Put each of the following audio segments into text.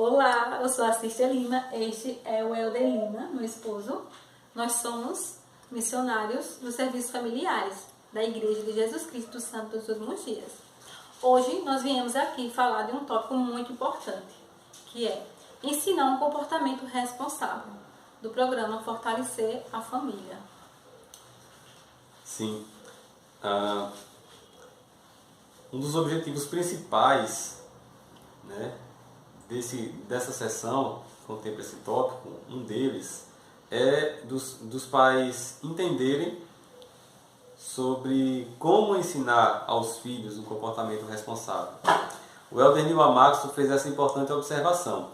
Olá, eu sou a Cícia Lima, este é o Helder Lima, meu esposo. Nós somos missionários dos serviços familiares da Igreja de Jesus Cristo do Santo dos Últimos Dias. Hoje nós viemos aqui falar de um tópico muito importante, que é ensinar um comportamento responsável, do programa Fortalecer a Família. Sim. Um dos objetivos principais, né, dessa sessão, que contempla esse tópico, um deles é dos pais entenderem sobre como ensinar aos filhos um comportamento responsável. O Helder Nilma Maxson fez essa importante observação.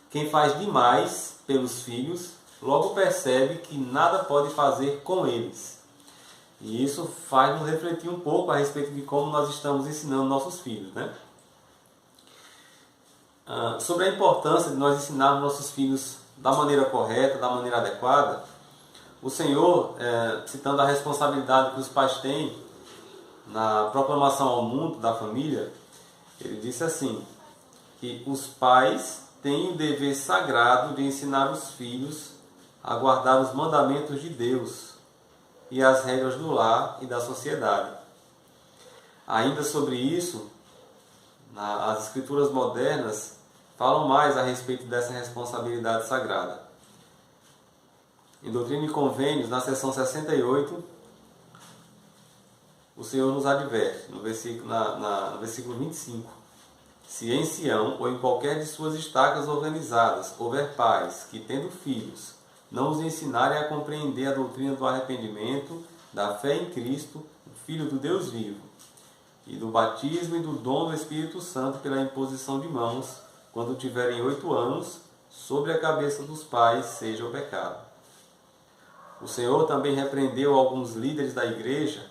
Quem faz demais pelos filhos, logo percebe que nada pode fazer com eles. E isso faz nos refletir um pouco a respeito de como nós estamos ensinando nossos filhos, né? Sobre a importância de nós ensinarmos nossos filhos da maneira correta, da maneira adequada, o Senhor, citando a responsabilidade que os pais têm na proclamação ao mundo da família, ele disse assim, que os pais têm o dever sagrado de ensinar os filhos a guardar os mandamentos de Deus e as regras do lar e da sociedade. Ainda sobre isso, as escrituras modernas falam mais a respeito dessa responsabilidade sagrada. Em Doutrina e Convênios, na seção 68, o Senhor nos adverte, no versículo 25. Se em Sião ou em qualquer de suas estacas organizadas houver pais que, tendo filhos, não os ensinarem a compreender a doutrina do arrependimento, da fé em Cristo, o Filho do Deus vivo, e do batismo e do dom do Espírito Santo pela imposição de mãos, quando tiverem 8 anos, sobre a cabeça dos pais seja o pecado. O Senhor também repreendeu alguns líderes da igreja,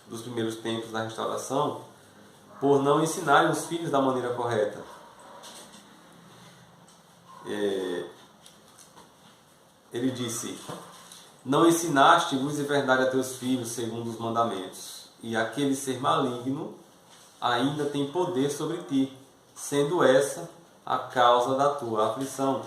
dos primeiros tempos da restauração, por não ensinarem os filhos da maneira correta. Ele disse, não ensinaste luz e verdade a teus filhos segundo os mandamentos, e aquele ser maligno ainda tem poder sobre ti, sendo essa a causa da tua aflição.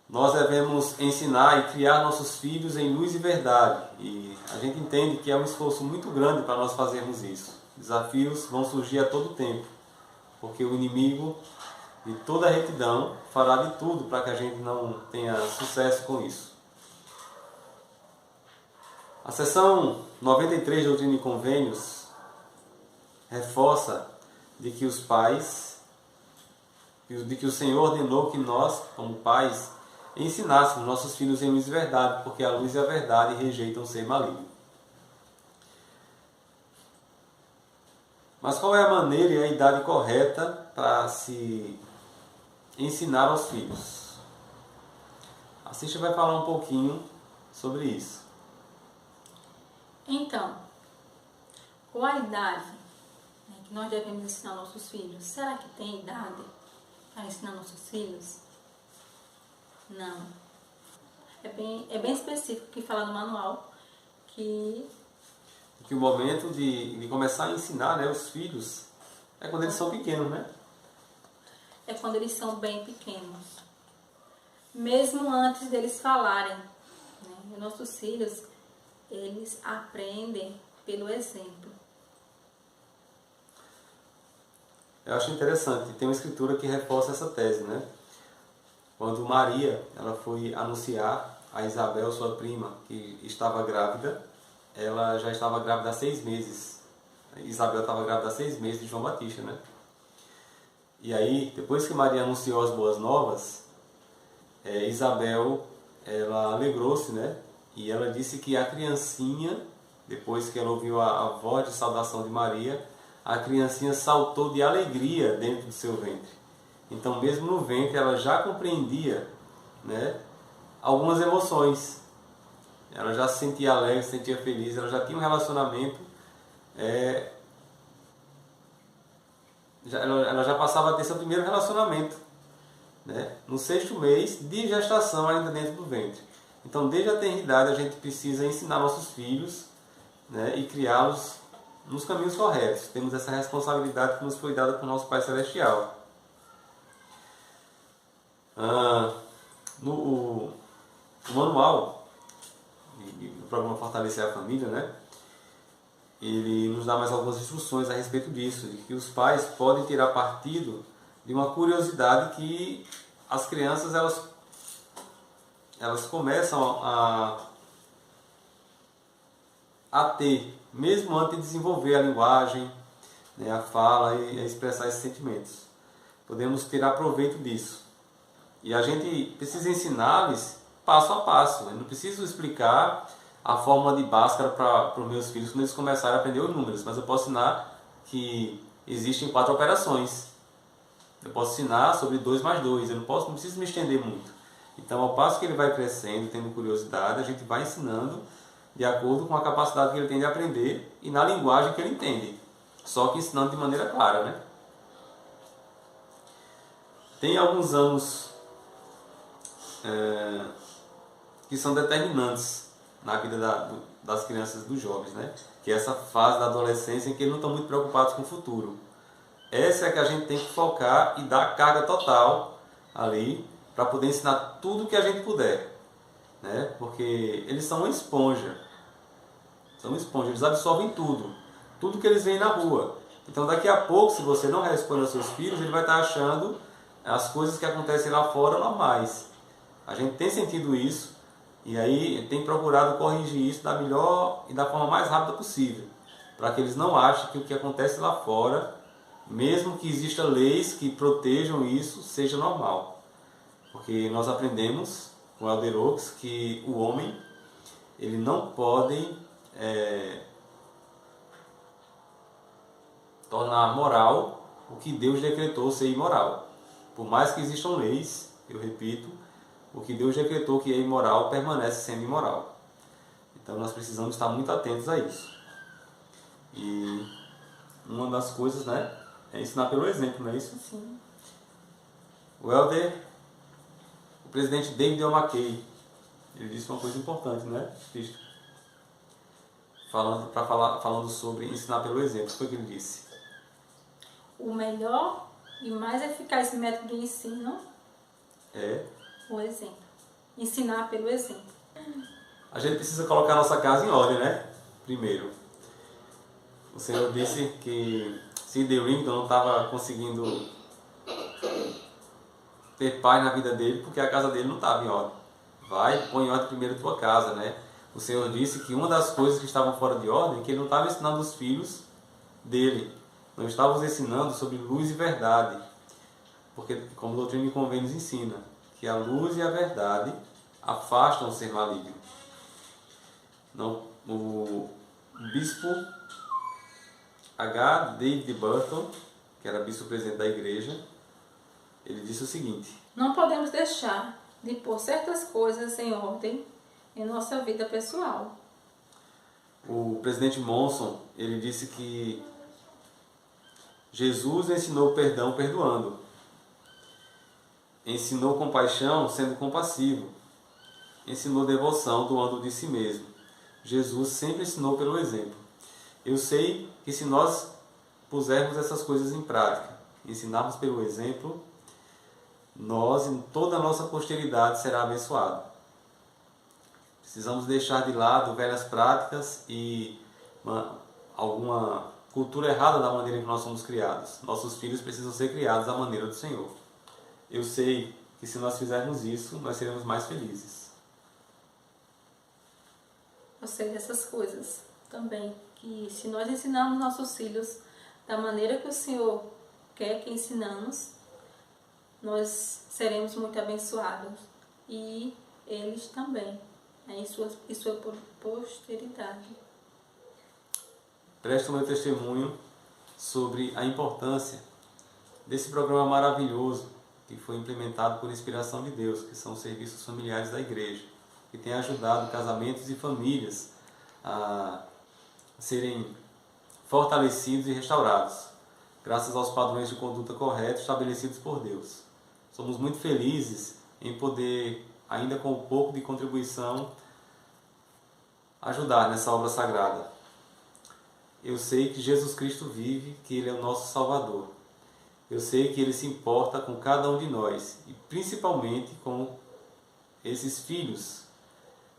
Nós devemos ensinar e criar nossos filhos em luz e verdade, e a gente entende que é um esforço muito grande para nós fazermos isso. Desafios vão surgir a todo tempo, porque o inimigo de toda a retidão fará de tudo para que a gente não tenha sucesso com isso. A seção 93 de Doutrina e Convênios reforça de que os pais, de que o Senhor ordenou que nós, como pais, ensinássemos nossos filhos em luz e verdade, porque a luz e a verdade rejeitam o ser maligno. Mas qual é a maneira e a idade correta para se ensinar aos filhos? A Cícia vai falar um pouquinho sobre isso. Então, qual a idade que nós devemos ensinar nossos filhos? Será que tem idade para ensinar nossos filhos? Não. É bem específico que fala no manual que o momento de começar a ensinar, né, os filhos é quando eles são pequenos, né? É quando eles são bem pequenos. Mesmo antes deles falarem. Né? Nossos filhos, eles aprendem pelo exemplo. Eu acho interessante, tem uma escritura que reforça essa tese, né? Quando Maria ela foi anunciar a Isabel, sua prima, que estava grávida, ela já estava grávida há 6 meses. Isabel estava grávida há 6 meses de João Batista, né? E aí, depois que Maria anunciou as boas novas, Isabel, ela alegrou-se, né? E ela disse que a criancinha, depois que ela ouviu a voz de saudação de Maria, a criancinha saltou de alegria dentro do seu ventre. Então, mesmo no ventre, ela já compreendia, né, algumas emoções. Ela já se sentia alegre, se sentia feliz, ela já tinha um relacionamento, ela já passava a ter seu primeiro relacionamento, né, no 6º mês de gestação, ainda dentro do ventre. Então, desde a tenridade, a gente precisa ensinar nossos filhos, né, e criá-los nos caminhos corretos. Temos essa responsabilidade que nos foi dada por nosso Pai Celestial. No manual do programa Fortalecer a Família, né? Ele nos dá mais algumas instruções a respeito disso, de que os pais podem tirar partido de uma curiosidade que as crianças elas começam a ter, mesmo antes de desenvolver a linguagem, né, a fala e a expressar esses sentimentos. Podemos tirar proveito disso. E a gente precisa ensinar-lhes passo a passo. Eu não preciso explicar a fórmula de Bhaskara para os meus filhos quando eles começarem a aprender os números, mas eu posso ensinar que existem 4 operações. Eu posso ensinar sobre 2 mais 2, eu não preciso me estender muito. Então, ao passo que ele vai crescendo, tendo curiosidade, a gente vai ensinando de acordo com a capacidade que ele tem de aprender e na linguagem que ele entende. Só que ensinando de maneira clara, né? Tem alguns anos que são determinantes na vida das crianças e dos jovens, né? Que é essa fase da adolescência em que eles não estão muito preocupados com o futuro. Essa é que a gente tem que focar e dar carga total ali para poder ensinar tudo que a gente puder, né? Porque eles são uma esponja. Eles absorvem tudo que eles veem na rua. Então daqui a pouco, se você não responde aos seus filhos, ele vai estar achando as coisas que acontecem lá fora normais. A gente tem sentido isso e aí tem procurado corrigir isso da melhor e da forma mais rápida possível, para que eles não achem que o que acontece lá fora, mesmo que existam leis que protejam isso, seja normal. Porque nós aprendemos com Elder Oaks que o homem ele não pode tornar moral o que Deus decretou ser imoral. Por mais que existam leis, eu repito, o que Deus decretou que é imoral permanece sendo imoral. Então nós precisamos estar muito atentos a isso. E uma das coisas, né, é ensinar pelo exemplo, não é isso? Sim. O presidente David O. McKay, ele disse uma coisa importante, né, Cristo? Falando sobre ensinar pelo exemplo. O que ele disse? O melhor e mais eficaz método de ensino é o exemplo. Ensinar pelo exemplo. A gente precisa colocar nossa casa em ordem, né? Primeiro. O Senhor disse que Sidney Rigdon não estava conseguindo ter paz na vida dele porque a casa dele não estava em ordem. Vai, põe em ordem primeiro a tua casa, né? O Senhor disse que uma das coisas que estavam fora de ordem é que ele não estava ensinando os filhos dele. Nós estávamos ensinando sobre luz e verdade. Porque, como a doutrina e convênios ensina, que a luz e a verdade afastam o ser maligno. Não, o bispo H. David Burton, que era bispo-presidente da igreja, ele disse o seguinte: não podemos deixar de pôr certas coisas em ordem em nossa vida pessoal. O presidente Monson, ele disse que Jesus ensinou perdão perdoando. Ensinou compaixão sendo compassivo. Ensinou devoção doando de si mesmo. Jesus sempre ensinou pelo exemplo. Eu sei que se nós pusermos essas coisas em prática, ensinarmos pelo exemplo, nós e toda a nossa posteridade será abençoada. Precisamos deixar de lado velhas práticas e alguma cultura errada da maneira que nós somos criados. Nossos filhos precisam ser criados à maneira do Senhor. Eu sei que se nós fizermos isso, nós seremos mais felizes. Eu sei dessas coisas também, que se nós ensinarmos nossos filhos da maneira que o Senhor quer que ensinamos, nós seremos muito abençoados. E eles também, né, em sua posteridade. Presto meu testemunho sobre a importância desse programa maravilhoso que foi implementado por inspiração de Deus, que são os serviços familiares da igreja, que tem ajudado casamentos e famílias a serem fortalecidos e restaurados, graças aos padrões de conduta corretos estabelecidos por Deus. Somos muito felizes em poder, ainda com um pouco de contribuição, ajudar nessa obra sagrada. eu sei que Jesus Cristo vive, que Ele é o nosso Salvador. Eu sei que Ele se importa com cada um de nós, e principalmente com esses filhos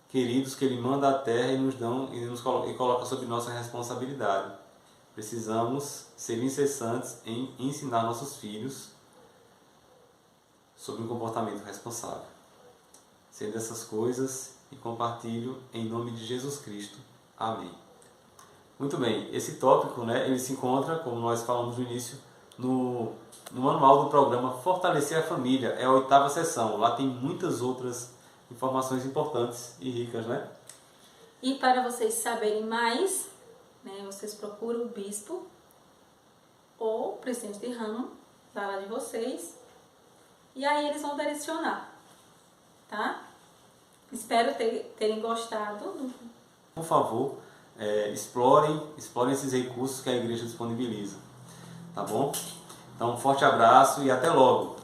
queridos que Ele manda à terra e e coloca sob nossa responsabilidade. Precisamos ser incessantes em ensinar nossos filhos sobre um comportamento responsável. Sei dessas coisas e compartilho em nome de Jesus Cristo. Amém. Muito bem, esse tópico, né, ele se encontra, como nós falamos no início, no manual do programa Fortalecer a Família. É a 8ª sessão. Lá tem muitas outras informações importantes e ricas, né? E para vocês saberem mais, né, vocês procuram o bispo ou o presidente de ramo da área de vocês, e aí eles vão direcionar, tá? Espero terem gostado. Por favor, explorem esses recursos que a igreja disponibiliza, tá bom? Então, um forte abraço e até logo!